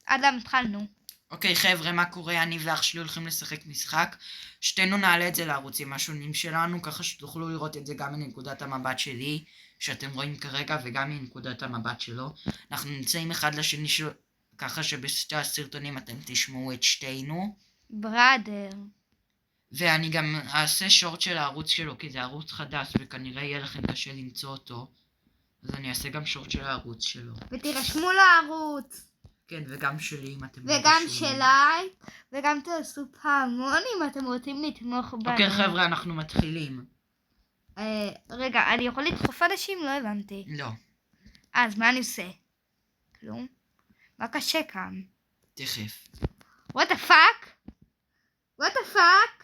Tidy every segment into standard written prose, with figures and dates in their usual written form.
אדם, התחלנו. אוקיי חבר'ה, מה קורה? אני ואח שלי הולכים לשחק משחק. שתינו נעלה את זה לערוצים השונים שלנו, ככה שתוכלו לראות את זה גם מנקודת המבט שלי, שאתם רואים כרגע, וגם מנקודת המבט שלו. אנחנו נמצאים אחד לשני ככה שבשתי הסרטונים אתם תשמעו את שתינו. בראדר. ואני גם אעשה שורט של הערוץ שלו, כי זה ערוץ חדש וכנראה יהיה לכם קשה למצוא אותו. אז אני אעשה גם שורט של הערוץ שלו. ותירשמו לערוץ. כן, וגם שלי אם אתם וגם שלי, וגם תעשו פעמון אם אתם רוצים לתמוך בנו. אוקיי חבר'ה, אנחנו מתחילים. רגע, אני יכול לדחוף אנשים? לא הבנתי. לא. אז מה אני עושה? כלום? מה קשה כאן? תכף. What the fuck? What the fuck?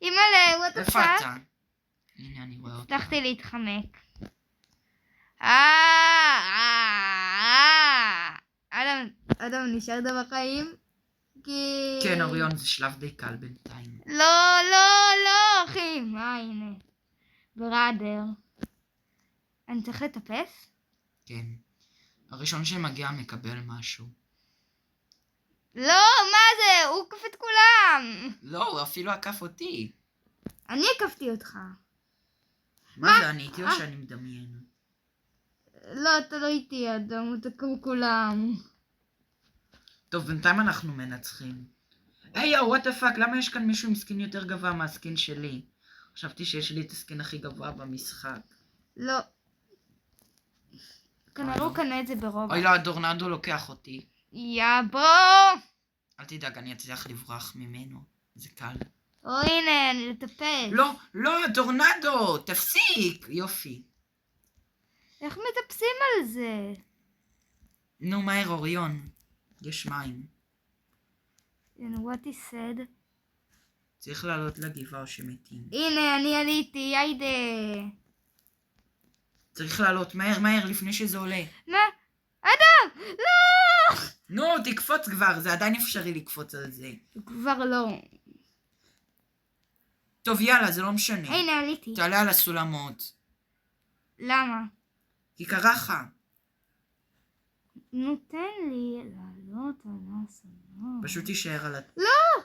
אימא'לה, what the איפה fuck? אתה? הנה אני רואה אותך. הצלחתי להתחמק. אדם נשארת בחיים? כי... כן אוריון, זה שלב די קל בינתיים. לא, לא, לא, אחי. הנה. בראדר. אני צריך לטפס? כן. הראשון שמגיע מקבל משהו. לא, מה זה? הוא עקף את כולם. לא, הוא אפילו עקף אותי. אני עקפתי אותך. מה זה, אני איתי או שאני מדמיין? לא, אתה לא איתי, אדם, הוא תקעו כולם. טוב, בינתיים אנחנו מנצחים. היי יו, וואט דה פאק, למה יש כאן מישהו עם סקין יותר גבוה מהסקין שלי? חשבתי שיש לי את הסקין הכי גבוה במשחק. לא. כנראה הוא קנה את זה ברוב. אוי לא, הדורנדו לוקח אותי. יבוא! אל תדאג, אני אצליח לברוח ממנו. זה קל. או הנה, אני לטפס. לא, לא, הדורנדו, תפסיק! יופי. איך מטפסים על זה? נו, מהר, אוריון. יש מים. You know what he said? צריך לעלות לגבעה או שמתים. הנה, אני עליתי, היידה. צריך לעלות מהר, מהר, לפני שזה עולה. מה? אדם! לא! נו, תקפוץ כבר, זה עדיין אפשרי לקפוץ על זה. כבר לא. טוב, יאללה, זה לא משנה. הנה, עליתי. תעלה על הסולמות. למה? כי ככה. נותן לי לעלות על הסולמות. פשוט תישאר על לא!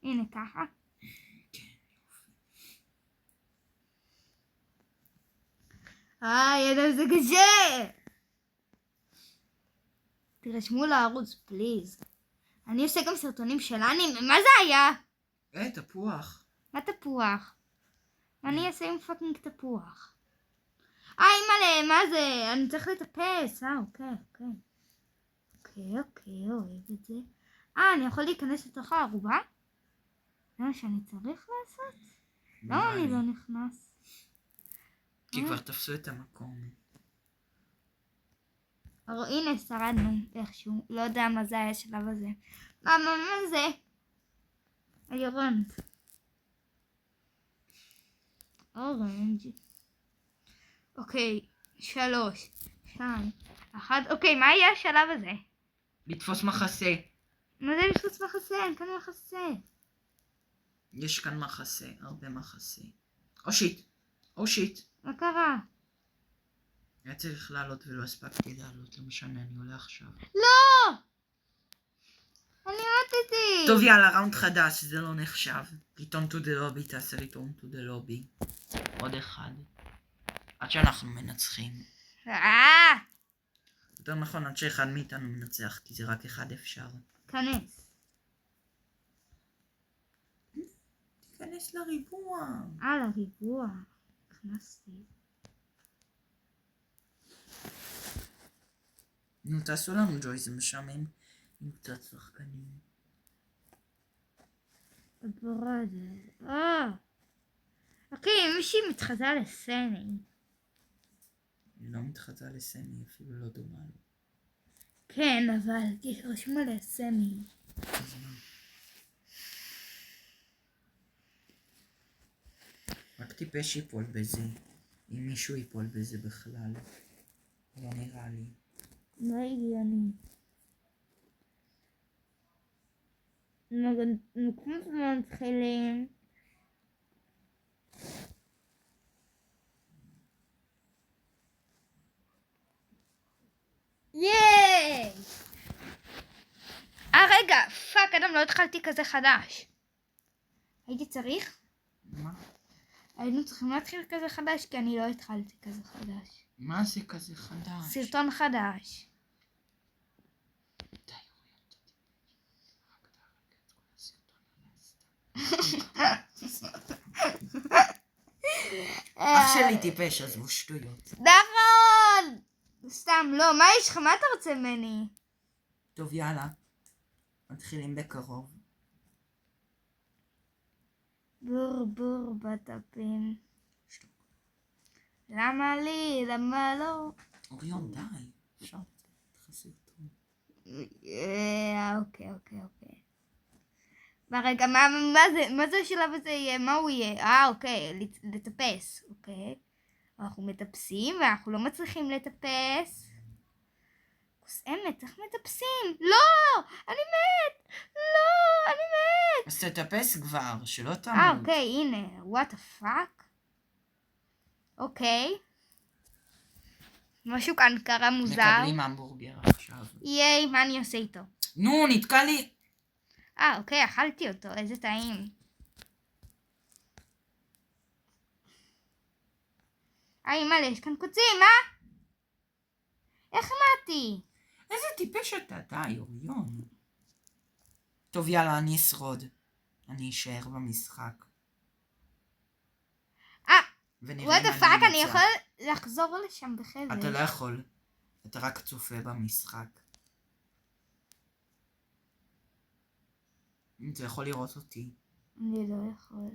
הנה, ככה. ידע, זה קשה! תירשמו לערוץ, פליז. אני עושה גם סרטונים של אנימה. מה זה היה? תפוח. מה תפוח? מה אני אעשה עם פאקינג תפוח? אימא'לה, מה זה? אני צריך לטפס. אוקיי, אוהב את זה. אני יכול להיכנס לתוך הערובה? זה מה שאני צריך לעשות? למה אני לא נכנס? כי כבר תפסו את המקום. הנה, שרדנו איכשהו. לא יודע מה זה היה השלב הזה. מה זה? אורנג'. אוקיי, 3, 2, 1. אוקיי, מה יהיה השלב הזה? לתפוס מחסה. מה זה לתפוס מחסה? אין כאן מחסה. יש כאן מחסה, הרבה מחסה. או שיט. מה קרה? היה צריך לעלות ולא הספקתי לעלות, לא משנה, אני עולה עכשיו. לא! אני עליתי. טוב יאללה, ראונד חדש, זה לא נחשב. return to the lobby, תעשה return to the lobby. עוד אחד. עד שאנחנו מנצחים. יותר נכון, עד שאחד מאיתנו מנצח, כי זה רק אחד אפשר. כנס. תיכנס לריבוע. לריבוע. נכנסתי. נו, תעשו לנו ג'וי, זה משעמם עם קצת שחקנים. בראדר. אוקיי, מישהי מתחזה לסני. היא לא מתחזה לסמי, אפילו לא דומה לו. כן, אבל תרשמו לסמי. רק טיפש ייפול בזה, אם מישהו ייפול בזה בכלל. לא נראה לי. לא הגיוני. כמו שאנחנו מתחילים. לא התחלתי כזה חדש. הייתי צריך? מה? היינו צריכים להתחיל כזה חדש, כי אני לא התחלתי כזה חדש. מה זה כזה חדש? סרטון חדש. די, רק תהרג את כל הסרטון על אח שלי טיפש, עזבו שטויות. נכון! סתם, לא, מה יש לך? מה אתה רוצה ממני? טוב, יאללה. מתחילים בקרוב. בור בור בטפים. למה לי? למה לא? אוריון, די. אפשר תחסי אותו. אוקיי. ברגע, מה זה השלב הזה יהיה? מה הוא יהיה? אוקיי, לטפס, אוקיי. אנחנו מטפסים ואנחנו לא מצליחים לטפס. כוס אמת, איך מטפסים? לא! אני מת! לא! אני מת! אז תטפס כבר, שלא תמות. אוקיי, הנה. what the fuck? אוקיי. משהו כאן קרה מוזר. מקבלים המבורגר עכשיו. ייי, מה אני עושה איתו? נו, נתקע לי. אוקיי, אכלתי אותו, איזה טעים. מלא, יש כאן קוצים, מה? איך מתתי? איזה טיפש אתה, די, אוריון. טוב, יאללה, אני אשרוד. אני אשאר במשחק. ונראה what the fuck, אני יכול לחזור לשם בחבל. אתה לא יכול. אתה רק צופה במשחק. אתה יכול לראות אותי. אני לא יכול.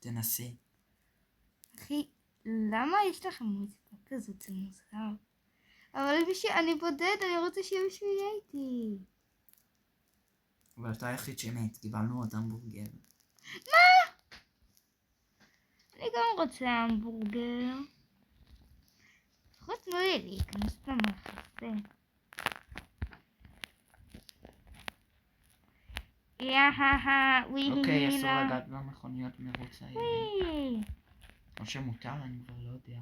תנסה. אחי, למה יש לכם מוזיקה כזאת? זה מוזר. אבל אני בודד, אני רוצה שמישהו יהיה איתי. אבל אתה היחיד שמת, קיבלנו עוד המבורגר. מה? אני גם רוצה המבורגר. לפחות לא יהיה לי להיכנס למחסה. אוקיי, אסור לגעת במכוניות מרוץ העיר. או שמותר, אני כבר לא יודע.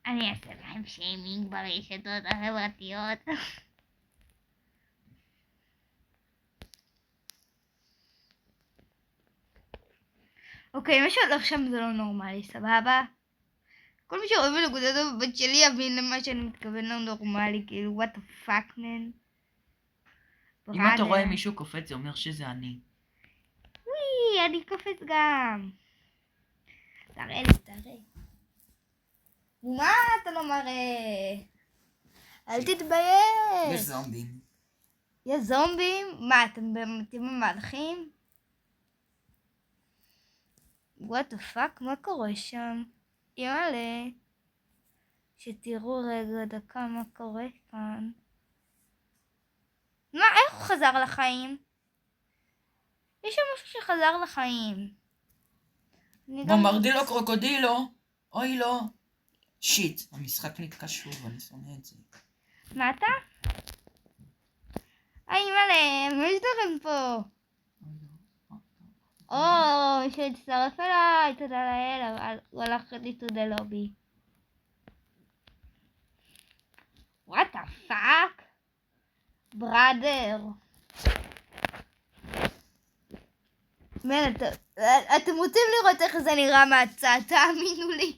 אני אעשה להם שיימינג ברשתות החברתיות. אוקיי, מה שהולך שם זה לא נורמלי, סבבה? כל מי שרואה בנקודת המבט שלי יבין למה שאני מתכוון לא נורמלי, כאילו, what the fuck, man. אם אתה רואה מישהו קופץ, זה אומר שזה אני. וואי, אני קופץ גם. תראה לי. מה אתה לא מראה? אל תתבייש. יש זומבים. יש זומבים? מה, אתם במהלכים? what the fuck, מה קורה שם? יאללה. שתראו רגע דקה מה קורה כאן. מה, איך הוא חזר לחיים? יש שם משהו שחזר לחיים. בומברדילו קרוקודילו. אוי לא. שיט, המשחק נתקע שוב, אני שונא את זה. מה אתה? מלא, מה יש לכם פה? שהצטרף אליי, תודה לאל, אבל הוא הלך לי to the lobby. what the fuck? brother. אתם רוצים לראות איך זה נראה מהצד, תאמינו לי.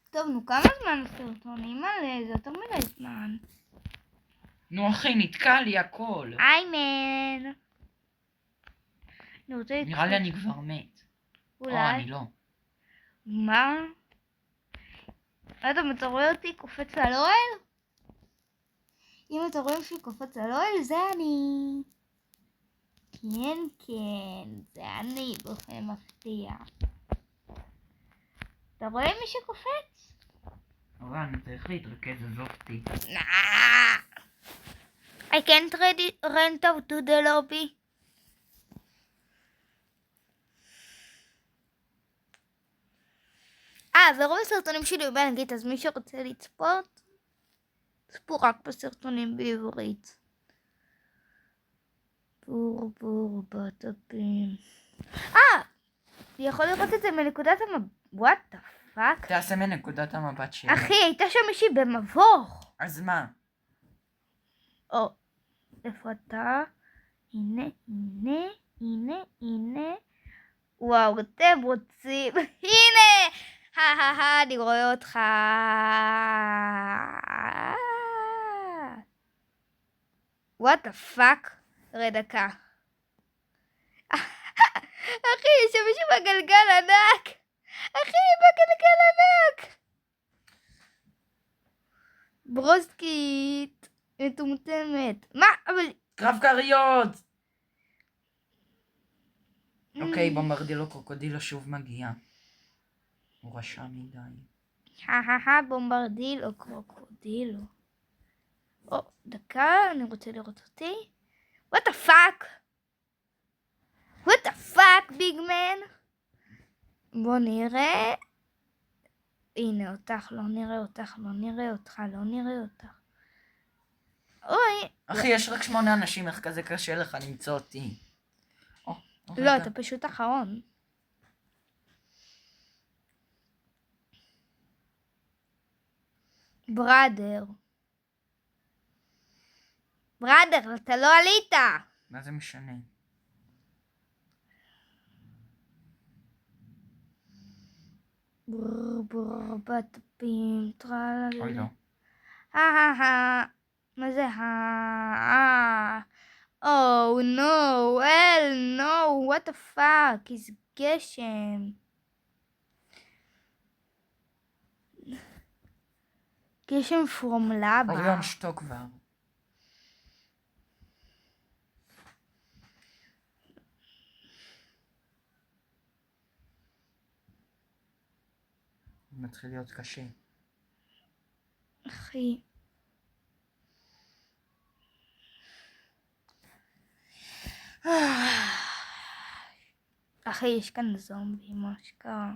טוב, נו, כמה זמן הסרטונים האלה? זה יותר מדי זמן. נו אחי, נתקע לי הכל. מן. נראה לי אני כבר מת. אולי. אני לא. מה? אתה רואה אותי קופץ על אוהל? אם אתה רואה מישהו קופץ על אוהל, זה אני. כן, זה אני באופן מפתיע. אתה רואה מישהו קופץ? אבל אני צריך להתרכז, עזוב אותי. I can't rent out to the lobby. ורוב הסרטונים שלי הוא באנגלית, אז מי שרוצה לצפות, צפו רק בסרטונים בעברית. בור בטפים. יכול לראות את זה מנקודת what the fuck? תעשה מנקודת המבט שלי. אחי, הייתה שם מישהי במבוך. אז מה? או, איפה אתה? הנה, הנה, הנה, הנה. וואו, אתם רוצים... הנה! אני רואה אותך. What the fuck? רגע, דקה. אחי, יש שם מישהו בגלגל ענק. אחי, בגלגל ענק. ברוסקית. מטומטמת. מה? אבל... קרב כריות! אוקיי, בומברדילו קרוקודילו שוב מגיע. הוא רשע מדי. בומברדילו קרוקודילו. או, דקה, אני רוצה לראות אותי. What the fuck? What the fuck, ביג מן? בוא נראה. הנה אותך, לא נראה אותך, לא נראה אותך, לא נראה אותך. אוי. אחי, יש רק 8 אנשים, איך כזה קשה לך למצוא אותי? לא, אתה פשוט אחרון. בראדר, אתה לא עלית. מה זה משנה? בטפים, טרללה. אוי לא. מה זה Oh no, hell no, what the fuck, איזה גשם. גשם פרום לבה. אוריון, שתוק כבר. מתחיל להיות קשה. אחי. אחי, יש כאן זומבי, מה שקרה.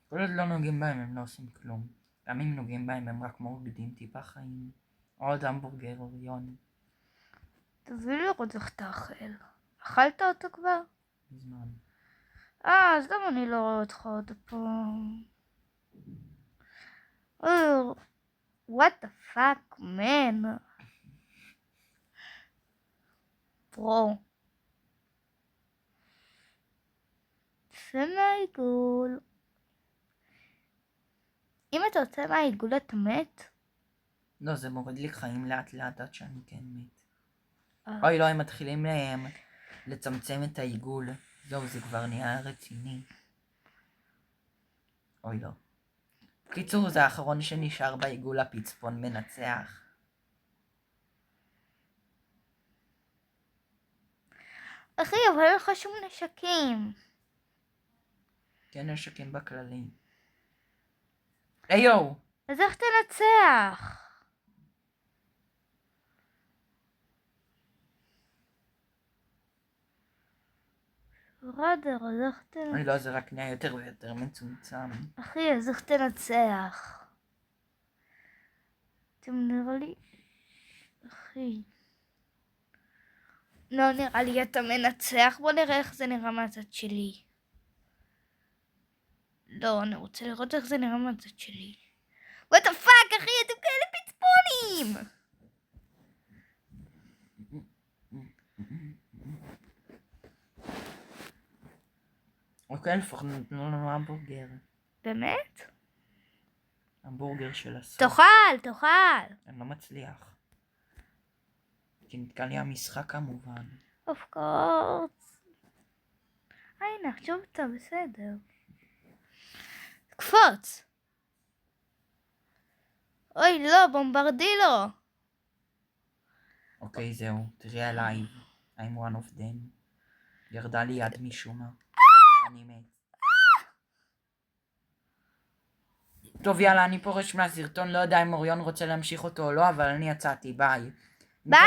כל עוד לא נוגעים בהם הם לא עושים כלום. גם אם נוגעים בהם הם רק מורידים טיפה חיים. עוד המבורגר אוריון. תביא לראות איך אתה אוכל. אכלת אותו כבר? מזמן. אז למה אני לא רואה אותך עוד פעם? What the fuck, man? ברו. צא מהעיגול. אם אתה יוצא מהעיגול אתה מת? לא, זה מוריד לי חיים לאט לאט עד שאני כן מת. אוי לא, הם מתחילים לצמצם את העיגול. זהו, זה כבר נהיה רציני. אוי לא. בקיצור, זה האחרון שנשאר בעיגול, הפצפון מנצח. אחי, אבל אין לך שום נשקים. כן, נשקים בכללי. היו! אז איך תנצח? ראדר, אז איך תנצח? אוי לא, זה רק נהיה יותר ויותר מצומצם. אחי, אז איך תנצח? אתם נראה לי... אחי... לא נראה לי אתה מנצח, בוא נראה איך זה נראה מהצד שלי. לא, אני רוצה לראות איך זה נראה מהצד שלי. What the fuck, אחי, אתם כאלה פצפונים! אוקיי, לפחות נתנו לנו המבורגר. באמת? המבורגר של הסוף. תאכל! אני לא מצליח. כי נתקע לי המשחק כמובן. Of course. הנה, עכשיו אתה בסדר. קפוץ! אוי לא, בומברדילו! אוקיי, זהו, תראי עליי. I'm one of them. ירדה לי יד משום מה. אני מת. טוב, יאללה, אני פורש מהסרטון, לא יודע אם אוריון רוצה להמשיך אותו או לא, אבל אני יצאתי, ביי.